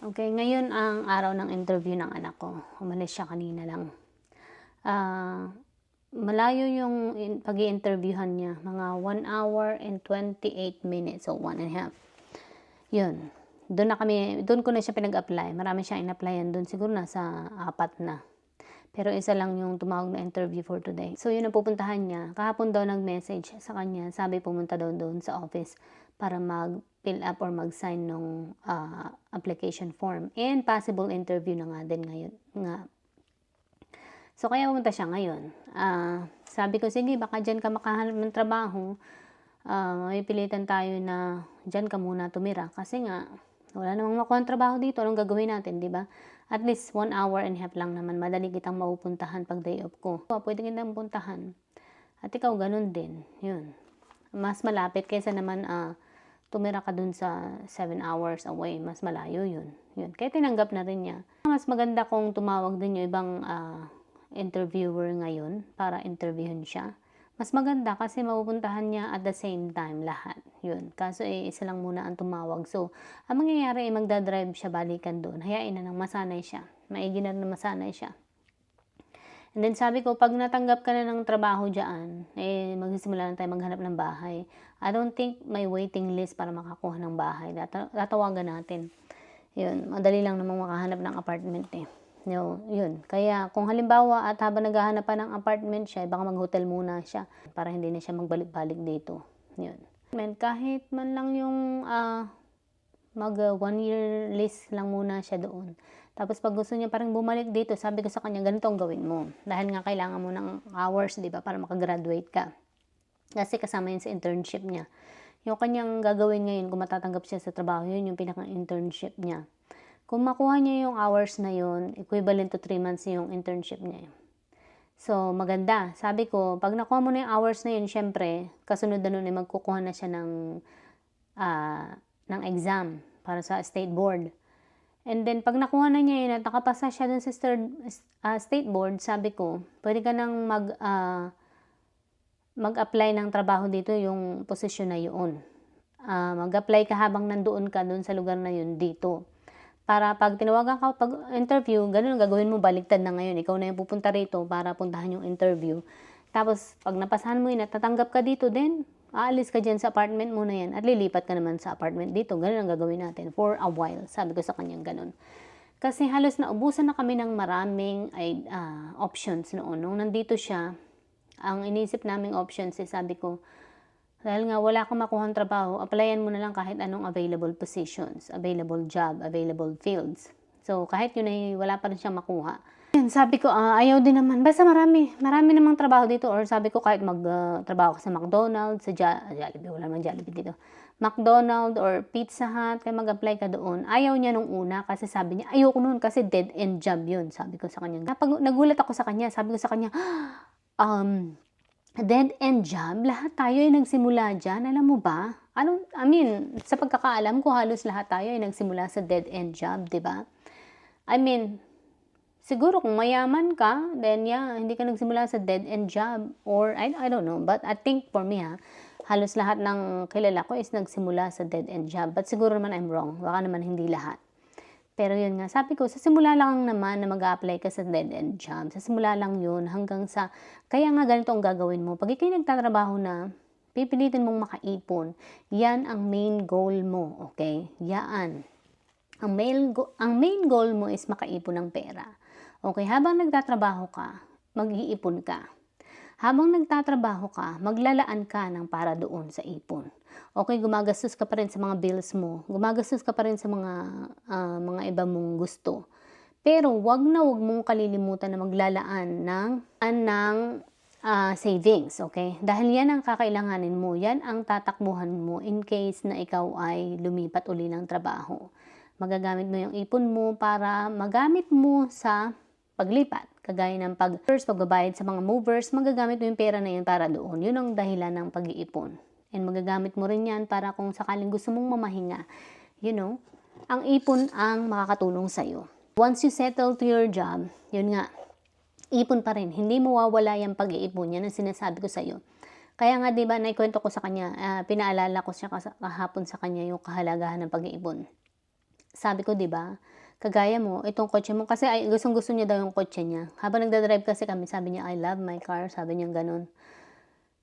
Okay, ngayon ang araw ng interview ng anak ko. Umalis siya kanina lang. Malayo yung pag-i-interviewhan niya, mga 1 hour and 28 minutes, so 1 and a half. Yun, doon ko na siya pinag-apply. Marami siyang in-applyan doon, siguro nasa 4 na. Pero isa lang yung tumawag na interview for today. So yun ang pupuntahan niya. Kahapon daw nag-message sa kanya, sabi pumunta daw doon sa office para mag-fill up or mag-sign ng application form. And possible interview na nga din ngayon. So kaya pumunta siya ngayon. Sabi ko, sige, baka dyan ka makahanap ng trabaho. May pilitan tayo na dyan ka muna tumira. Kasi nga, wala namang makuha ng trabaho dito. Anong gagawin natin, di ba? At least 1 hour and a half lang naman. Madali kitang mapupuntahan pag day off ko. Pwede kitang puntahan. At ikaw, ganun din. Yun. Mas malapit kaysa naman tumira ka dun sa 7 hours away. Mas malayo yun. Kaya tinanggap na rin niya. Mas maganda kung tumawag din yung ibang interviewer ngayon para interviewin siya. Mas maganda kasi mapupuntahan niya at the same time lahat. Yun. Kaso isa lang muna ang tumawag. So, ang mangyayari ay magdadrive siya balikan doon. Hayain na nang masanay siya. Maigi na masanay siya. And then sabi ko, pag natanggap ka na ng trabaho dyan, magsisimula na tayo maghanap ng bahay. I don't think may waiting list para makakuha ng bahay. Tatawagan natin. Yun, madali lang namang makahanap ng apartment Yun. Kaya kung halimbawa at habang naghahanap pa ng apartment siya, baka mag-hotel muna siya para hindi na siya magbalik-balik dito. Yun. Kahit man lang yung mag 1 year list lang muna siya doon. Tapos pag gusto niya parang bumalik dito, sabi ko sa kanya, ganito ang gawin mo. Dahil nga kailangan mo ng hours, di ba, para makagraduate ka. Kasi kasama yun sa internship niya. Yung kanyang gagawin ngayon, kung matatanggap siya sa trabaho, yun yung pinaka-internship niya. Kung makuha niya yung hours na yun, equivalent to 3 months yung internship niya. So, maganda. Sabi ko, pag nakuha mo na yung hours na yun, syempre, kasunod na nun ay magkukuha na siya ng exam para sa state board. And then, pag nakuha na niya yun at nakapasa siya dun sa state board, sabi ko, pwede ka nang mag-apply ng trabaho dito, yung posisyon na yun. Mag-apply ka habang nandoon ka dun sa lugar na yun dito. Para pag tinawagan ka pag interview, ganun ang gagawin mo, baliktad na ngayon. Ikaw na yung pupunta rito para puntahan yung interview. Tapos, pag napasahan mo yun at tatanggap ka dito din, aalis ka dyan sa apartment mo na yan at lilipat ka naman sa apartment dito. Ganun ang gagawin natin for a while. Sabi ko sa kanyang ganun. Kasi halos naubusan na kami ng maraming options noon. Nung nandito siya, ang inisip naming options sabi ko, dahil nga wala kang makuhang trabaho, applyan mo na lang kahit anong available positions, available job, available fields. So, kahit yun ay wala pa rin siyang makuha. Yan, sabi ko, ayaw din naman. Basta marami namang trabaho dito. Or sabi ko, kahit magtrabaho ka sa McDonald's, sa Jollibee, wala namang Jollibee dito. McDonald's or Pizza Hut, kaya mag-apply ka doon. Ayaw niya nung una kasi sabi niya, ayoko noon kasi dead-end job yun. Sabi ko sa kanya. Nagulat ako sa kanya, sabi ko sa kanya, dead-end job, lahat tayo ay nagsimula dyan. Alam mo ba? Sa pagkakaalam ko, halos lahat tayo ay nagsimula sa dead-end job, di ba? Siguro kung mayaman ka, then hindi ka nagsimula sa dead-end job. Or, I don't know. But I think for me, halos lahat ng kilala ko is nagsimula sa dead-end job. But siguro naman I'm wrong. Baka naman hindi lahat. Pero yun nga, sabi ko, sa simula lang naman na mag-a-apply ka sa dead-end job. Sa simula lang yun hanggang sa, kaya nga ganito ang gagawin mo. Pag ikay nagtatrabaho na, pipilitin mong makaipon. Yan ang main goal mo, okay? Yan. Ang main goal mo is makaipon ng pera. Okay, habang nagtatrabaho ka, mag-iipon ka. Habang nagtatrabaho ka, maglalaan ka ng para doon sa ipon. Okay, gumagastos ka pa rin sa mga bills mo. Gumagastos ka pa rin sa mga iba mong gusto. Pero wag mong kalilimutan na maglalaan ng savings, okay? Dahil yan ang kakailanganin mo. Yan ang tatakbuhan mo in case na ikaw ay lumipat uli ng trabaho. Magagamit mo yung ipon mo para magamit mo sa paglipat. Kagaya ng pagbabayad sa mga movers, magagamit mo yung pera na yun para doon. Yun ang dahilan ng pag-iipon. And magagamit mo rin yan para kung sakaling gusto mong mamahinga. Ang ipon ang makakatulong sa'yo. Once you settle to your job, yun nga, ipon pa rin. Hindi mawawala yung pag-iipon. Yan ang sinasabi ko sa'yo. Kaya nga, di ba, naikwento ko sa kanya, pinaalala ko siya kahapon sa kanya yung kahalagahan ng pag-iipon. Sabi ko, 'di ba, kagaya mo, itong kotse mo kasi ay gustong-gusto niya daw yung kotse niya. Habang nagda-drive kasi kami sabi niya, "I love my car," sabi niyang gano'n.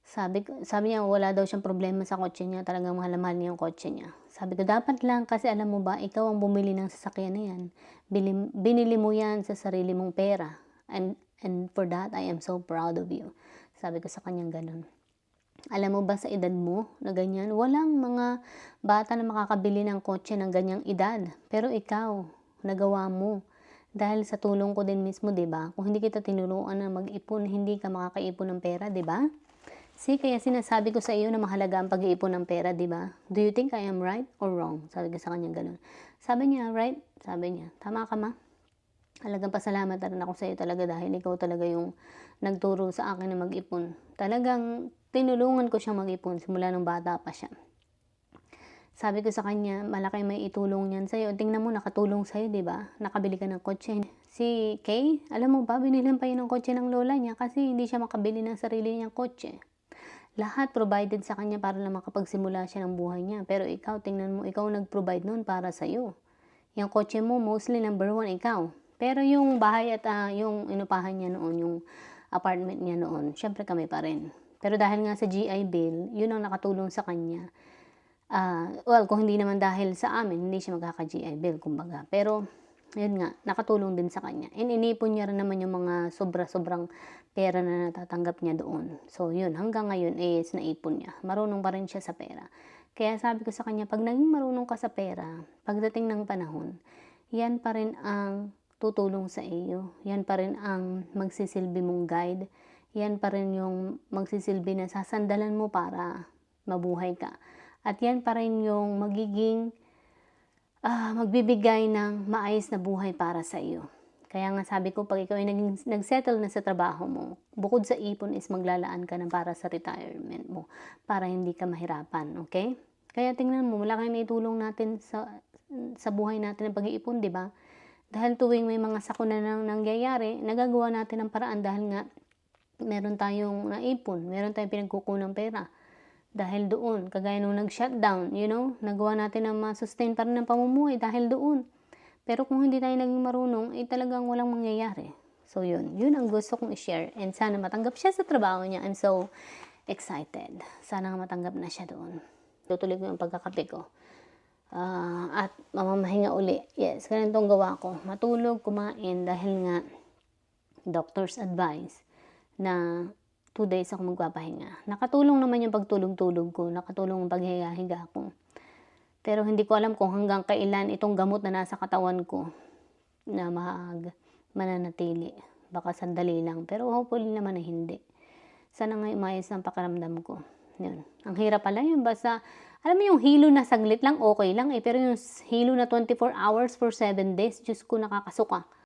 Sabi niya wala daw siyang problema sa kotse niya, talagang mahal na mahal niya yung kotse niya. Sabi ko, "Dapat lang kasi alam mo ba ikaw ang bumili ng sasakyan na 'yan. Binili mo 'yan sa sarili mong pera and for that I am so proud of you." Sabi ko sa kanyang gano'n. Alam mo ba sa edad mo na ganyan, walang mga bata na makakabili ng kotse ng ganyang edad. Pero ikaw, nagawa mo. Dahil sa tulong ko din mismo, 'di ba? Kung hindi kita tinuruan na mag-ipon, hindi ka makakaipon ng pera, 'di ba? See, kaya sinasabi ko sa iyo na mahalaga ang pag-iipon ng pera, 'di ba? "Do you think I am right or wrong?" Sabi ko sa kanya gano'n. Sabi niya, "Right." Sabi niya, "Tama ka, ma. Talagang pasalamat na rin ako sa'yo talaga dahil ikaw talaga yung nagturo sa akin na mag-ipon." Talagang tinulungan ko siyang mag-ipon simula nung bata pa siya. Sabi ko sa kanya, "Malaki maiitulong niyan sa'yo. Tingnan mo nakatulong sa'yo, 'di ba? Nakabili ka ng kotse." Si Kay, alam mo ba binilhan pa yun ng kotse ng lola niya kasi hindi siya makabili ng sarili niyang kotse. Lahat provided sa kanya para lang makapagsimula siya ng buhay niya. Pero ikaw, tingnan mo, ikaw nag-provide nun para sa'yo. Yung kotse mo, mostly number one, ikaw. Pero yung bahay at yung inupahan niya noon, yung apartment niya noon, syempre kami pa rin. Pero dahil nga sa GI Bill, yun ang nakatulong sa kanya. Well, kung hindi naman dahil sa amin, hindi siya magkaka-GI Bill, kumbaga. Pero, yun nga, nakatulong din sa kanya. And inipon niya rin naman yung mga sobra-sobrang pera na natatanggap niya doon. So, yun, hanggang ngayon is naipon niya. Marunong pa rin siya sa pera. Kaya sabi ko sa kanya, pag naging marunong ka sa pera, pagdating ng panahon, yan pa rin ang tutulong sa iyo. Yan pa rin ang magsisilbi mong guide. Yan pa rin yung magsisilbi na sasandalan mo para mabuhay ka. At yan pa rin yung magiging magbibigay ng maayos na buhay para sa iyo. Kaya nga sabi ko, pag ikaw ay nag-settle na sa trabaho mo, bukod sa ipon is maglalaan ka na para sa retirement mo, para hindi ka mahirapan, okay? Kaya tingnan mo, malaki na itulong natin sa buhay natin ng pag-iipon, di ba? Dahil tuwing may mga sakuna nang nangyayari, nagagawa natin ng paraan dahil nga meron tayong naipon, meron tayong pinagkukunang pera. Dahil doon, kagaya nung nag-shutdown, nagawa natin na ma-sustain pa rin ang pamumuhay dahil doon. Pero kung hindi tayo naging marunong, talagang walang mangyayari. So yun ang gusto kong i-share. And sana matanggap siya sa trabaho niya. I'm so excited. Sana nga matanggap na siya doon. Tutuloy ko yung pagkakape ko. At mamamahinga uli. Yes, ganitong gawa ko. Matulog, kumain dahil nga doctor's advice na 2 days ako magpapahinga. Nakatulong naman yung pagtulog-tulog ko, nakatulong ang paghiga-higa ko. Pero hindi ko alam kung hanggang kailan itong gamot na nasa katawan ko na mananatili. Baka sandali lang, pero hopefully naman na hindi. Sana nga umayos ang pakiramdam ko. Yun. Ang hirap pala yun, basta, alam mo yung hilo na saglit lang, okay lang pero yung hilo na 24 hours for 7 days, Diyos ko, nakakasuka.